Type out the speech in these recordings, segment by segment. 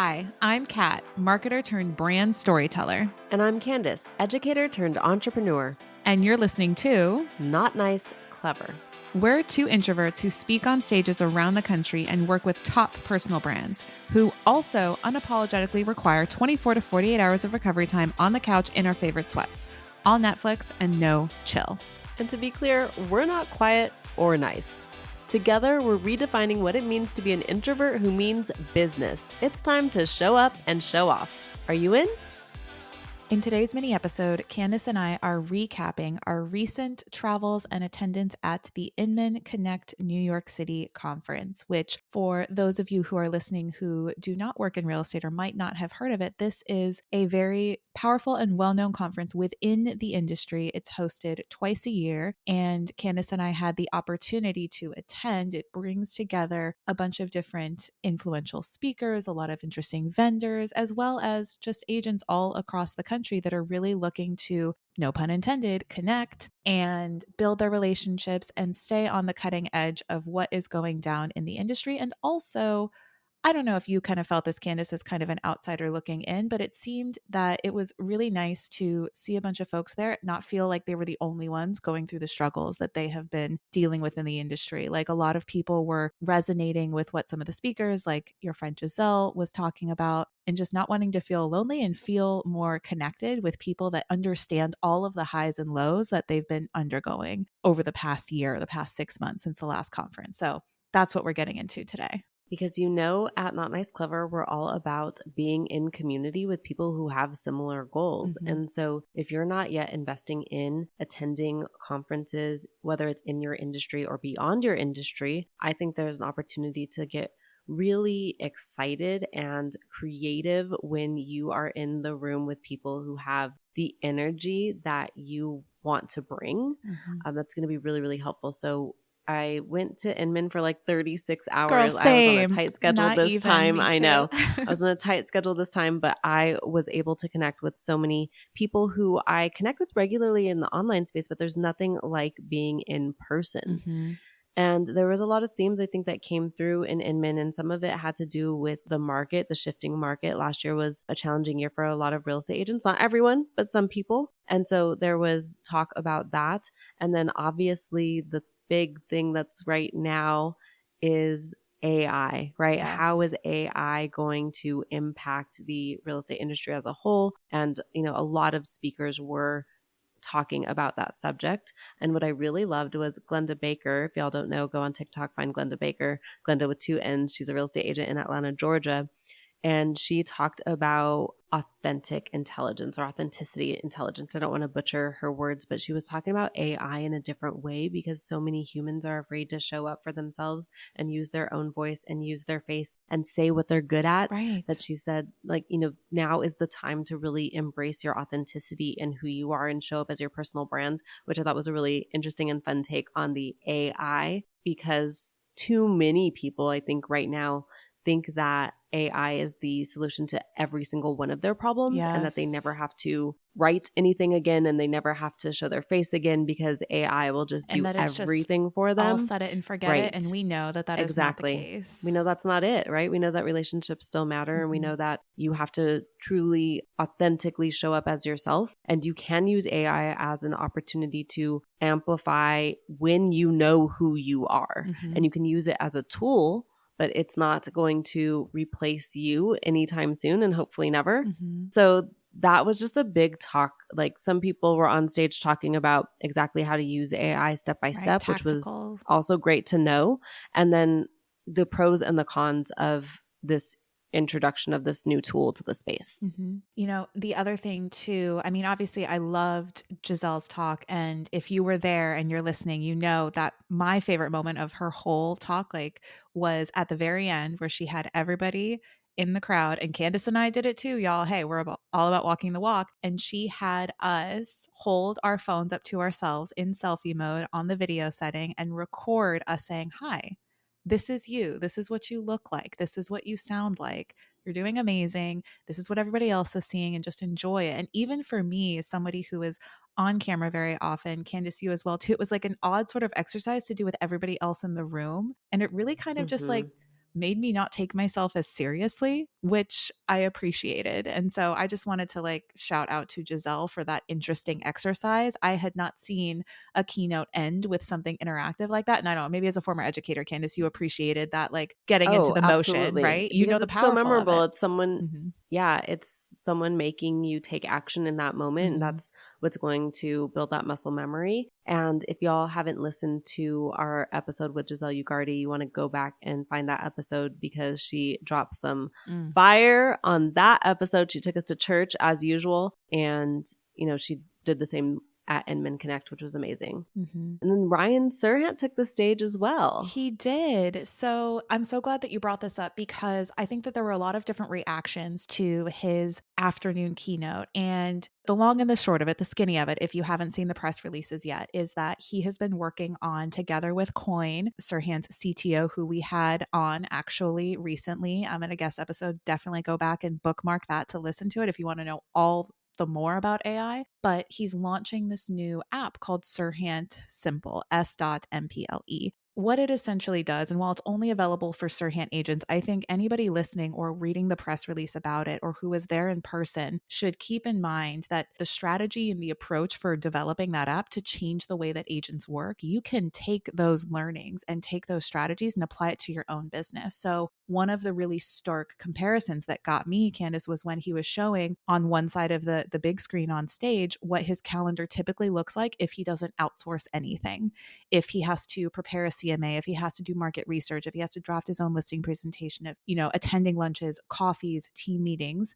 Hi, I'm Kat, marketer turned brand storyteller. And I'm Candice, educator turned entrepreneur. And you're listening to Not Nice, Clever. We're two introverts who speak on stages around the country and work with top personal brands who also unapologetically require 24 to 48 hours of recovery time on the couch in our favorite sweats. All Netflix and no chill. And to be clear, we're not quiet or nice. Together, we're redefining what it means to be an introvert who means business. It's time to show up and show off. Are you in? In today's mini episode, Candice and I are recapping our recent travels and attendance at the Inman Connect NYC Conference, which for those of you who are listening who do not work in real estate or might not have heard of it, this is a very powerful and well-known conference within the industry. It's hosted twice a year, and Candice and I had the opportunity to attend. It brings together a bunch of different influential speakers, a lot of interesting vendors, as well as just agents all across the country that are really looking to, no pun intended, connect and build their relationships and stay on the cutting edge of what is going down in the industry. And also, I don't know if you kind of felt this, Candice, as kind of an outsider looking in, but it seemed that it was really nice to see a bunch of folks there not feel like they were the only ones going through the struggles that they have been dealing with in the industry. Like a lot of people were resonating with what some of the speakers, like your friend Giselle, was talking about, and just not wanting to feel lonely and feel more connected with people that understand all of the highs and lows that they've been undergoing over the past year, the past 6 months since the last conference. So that's what we're getting into today. Because at Not Nice Clever, we're all about being in community with people who have similar goals. Mm-hmm. And so if you're not yet investing in attending conferences, whether it's in your industry or beyond your industry, I think there's an opportunity to get really excited and creative when you are in the room with people who have the energy that you want to bring. Mm-hmm. That's going to be really, really helpful. So I went to Inman for like 36 hours. Girl, I was on a tight schedule this time. I know. I was on a tight schedule this time, but I was able to connect with so many people who I connect with regularly in the online space, but there's nothing like being in person. Mm-hmm. And there was a lot of themes I think that came through in Inman, and some of it had to do with the market, the shifting market. Last year was a challenging year for a lot of real estate agents, not everyone, but some people. And so there was talk about that. And then obviously the big thing that's right now is AI, right? Yes. How is AI going to impact the real estate industry as a whole? And, a lot of speakers were talking about that subject. And what I really loved was Glenda Baker. If y'all don't know, go on TikTok, find Glenda Baker. Glenda with 2 N's. She's a real estate agent in Atlanta, Georgia. And she talked about authentic intelligence or authenticity intelligence. I don't want to butcher her words, but she was talking about AI in a different way because so many humans are afraid to show up for themselves and use their own voice and use their face and say what they're good at. Right. That she said, now is the time to really embrace your authenticity and who you are and show up as your personal brand, which I thought was a really interesting and fun take on the AI, because too many people, I think right now, think that AI is the solution to every single one of their problems. Yes. And that they never have to write anything again and they never have to show their face again because AI will just do everything for them. I'll set it and forget it. And we know that that exactly. is not the case. We know that's not it, right? We know that relationships still matter. Mm-hmm. And we know that you have to truly authentically show up as yourself. And you can use AI as an opportunity to amplify when you know who you are. Mm-hmm. And you can use it as a tool, but it's not going to replace you anytime soon and hopefully never. Mm-hmm. So that was just a big talk. Like some people were on stage talking about exactly how to use AI step by step, which was also great to know. And then the pros and the cons of this introduction of this new tool to the space. Mm-hmm. The other thing too, I mean, obviously I loved Giselle's talk, and if you were there and you're listening, you know that my favorite moment of her whole talk was at the very end where she had everybody in the crowd, and Candice and I did it too, y'all. Hey, we're all about walking the walk. And she had us hold our phones up to ourselves in selfie mode on the video setting and record us saying, hi, this is you. This is what you look like. This is what you sound like. You're doing amazing. This is what everybody else is seeing, and just enjoy it. And even for me, as somebody who is on camera very often, Candice, you as well too, it was like an odd sort of exercise to do with everybody else in the room. And it really kind of just made me not take myself as seriously, which I appreciated. And so I just wanted to like shout out to Giselle for that interesting exercise. I had not seen a keynote end with something interactive like that. And I don't know, maybe as a former educator, Candice, you appreciated that, like getting into Oh, the motion, absolutely. right? You know Because the it's so powerful of memorable. it. It's someone, Mm-hmm. yeah, it's someone making you take action in that moment. And Mm-hmm. that's what's going to build that muscle memory. And if y'all haven't listened to our episode with Giselle Ugardi, you want to go back and find that episode because she dropped some Mm. fire on that episode. She took us to church as usual. And, she did the same at Inman Connect, which was amazing. Mm-hmm. And then Ryan Serhant took the stage as well. He did. So I'm so glad that you brought this up because I think that there were a lot of different reactions to his afternoon keynote. And the long and the short of it, the skinny of it, if you haven't seen the press releases yet, is that he has been working on, together with Coin, Serhant's CTO, who we had on actually recently in a guest episode. Definitely go back and bookmark that to listen to it if you want to know all the more about AI, but he's launching this new app called SERHANT SMPLE, S.MPLE. What it essentially does, and while it's only available for SERHANT agents, I think anybody listening or reading the press release about it or who was there in person should keep in mind that the strategy and the approach for developing that app to change the way that agents work, you can take those learnings and take those strategies and apply it to your own business. So one of the really stark comparisons that got me, Candice, was when he was showing on one side of the big screen on stage what his calendar typically looks like if he doesn't outsource anything. If he has to prepare a CMA, if he has to do market research, if he has to draft his own listing presentation, if, attending lunches, coffees, team meetings.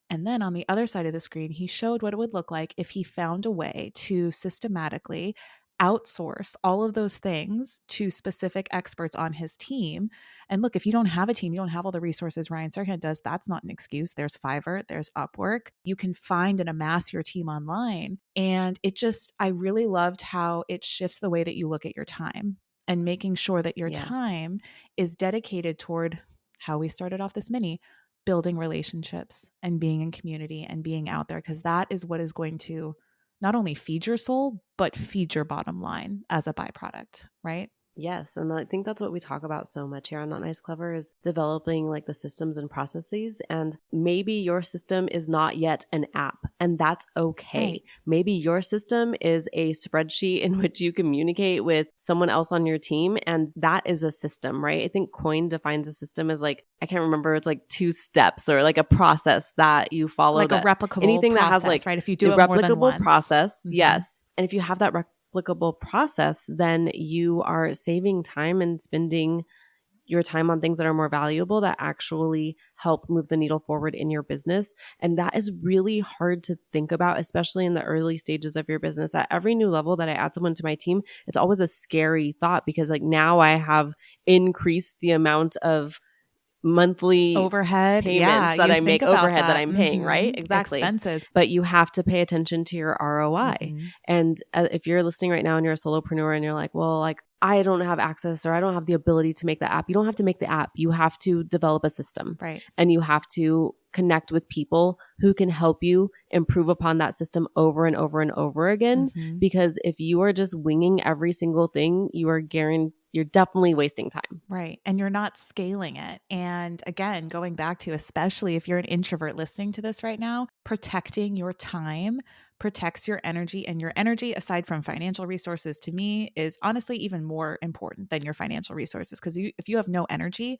And then on the other side of the screen, he showed what it would look like if he found a way to systematically outsource all of those things to specific experts on his team. And look, if you don't have a team, you don't have all the resources Ryan Serhant does, that's not an excuse. There's Fiverr, there's Upwork. You can find and amass your team online. And I really loved how it shifts the way that you look at your time and making sure that your Yes. time is dedicated toward how we started off this mini, building relationships and being in community and being out there, because that is what is going to not only feed your soul, but feed your bottom line as a byproduct, right? Yes. And I think that's what we talk about so much here on Not Nice Clever is developing like the systems and processes. And maybe your system is not yet an app, and that's okay. Right. Maybe your system is a spreadsheet in which you communicate with someone else on your team, and that is a system, right? I think Coin defines a system as like, I can't remember, it's like 2 steps or like a process that you follow. Like a replicable anything process, that has like right? If you do a it more than replicable once. process, Mhm. yes. And if you have that replicable process, then you are saving time and spending your time on things that are more valuable that actually help move the needle forward in your business. And that is really hard to think about, especially in the early stages of your business. At every new level that I add someone to my team, it's always a scary thought because like now I have increased the amount of monthly overhead, payments that you I make, think about overhead that I'm paying, right? Exactly. Expenses. But you have to pay attention to your ROI. Mhm. And if you're listening right now and you're a solopreneur and you're like, well, like I don't have access or I don't have the ability to make the app. You don't have to make the app. You have to develop a system. Right. And you have to connect with people who can help you improve upon that system over and over and over again. Mhm. Because if you are just winging every single thing, you're definitely wasting time. Right. And you're not scaling it. And again, going back to, especially if you're an introvert listening to this right now, protecting your time protects your energy. And your energy, aside from financial resources, to me is honestly even more important than your financial resources. Because if you have no energy,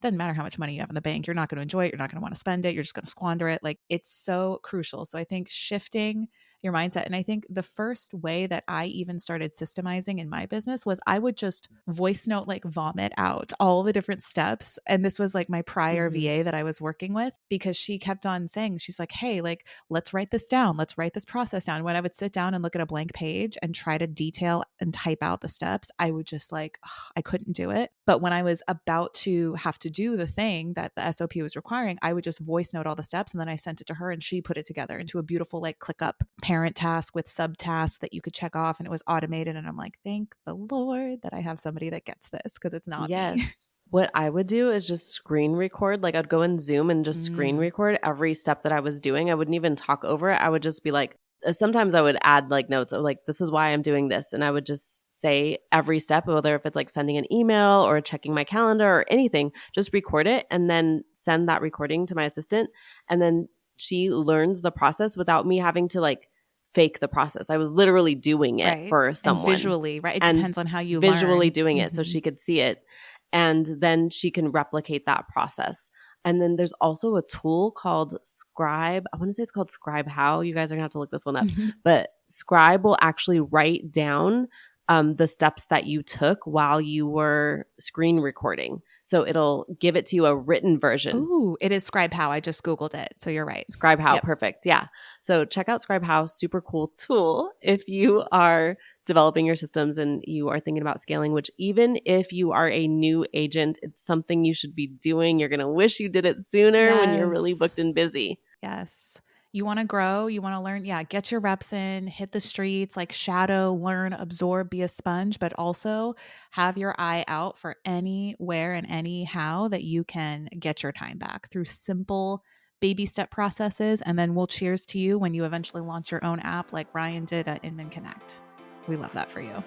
doesn't matter how much money you have in the bank, you're not going to enjoy it. You're not going to want to spend it. You're just going to squander it. Like, it's so crucial. So I think shifting your mindset. And I think the first way that I even started systemizing in my business was I would just voice note, like vomit out all the different steps. And this was like my prior VA that I was working with, because she kept on saying, she's like, hey, like, let's write this down. Let's write this process down. When I would sit down and look at a blank page and try to detail and type out the steps, I would just like, I couldn't do it. But when I was about to have to do the thing that the SOP was requiring, I would just voice note all the steps. And then I sent it to her and she put it together into a beautiful, like, ClickUp parent task with subtasks that you could check off, and it was automated. And I'm like, thank the Lord that I have somebody that gets this, because it's not me. What I would do is just screen record. Like I'd go in Zoom and just screen record every step that I was doing. I wouldn't even talk over it. I would just be like, sometimes I would add like notes of like, this is why I'm doing this. And I would just say every step, whether if it's like sending an email or checking my calendar or anything, just record it and then send that recording to my assistant. And then she learns the process without me having to like fake the process. I was literally doing it for someone. And visually, right? It and depends on how you visually learn. doing it so she could see it. And then she can replicate that process. And then there's also a tool called Scribe. I want to say it's called Scribe How. You guys are going to have to look this one up. But Scribe will actually write down the steps that you took while you were screen recording. So it'll give it to you a written version. Ooh, it is Scribe How. I just Googled it. So you're right. Scribe How. Yep. Perfect. Yeah. So check out Scribe How. Super cool tool if you are developing your systems and you are thinking about scaling, which even if you are a new agent, it's something you should be doing. You're going to wish you did it sooner when you're really booked and busy. Yes. You want to grow, you want to learn. Yeah. Get your reps in, hit the streets, like shadow, learn, absorb, be a sponge, but also have your eye out for anywhere and anyhow that you can get your time back through simple baby step processes. And then we'll cheers to you when you eventually launch your own app like Ryan did at Inman Connect. We love that for you.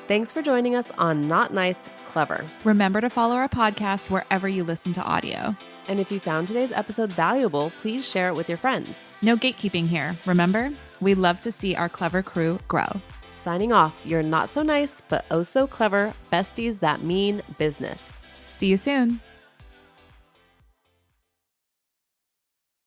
Thanks for joining us on Not Nice, Clever. Remember to follow our podcast wherever you listen to audio. And if you found today's episode valuable, please share it with your friends. No gatekeeping here. Remember, we love to see our clever crew grow. Signing off, you're not so nice, but oh so clever besties that mean business. See you soon.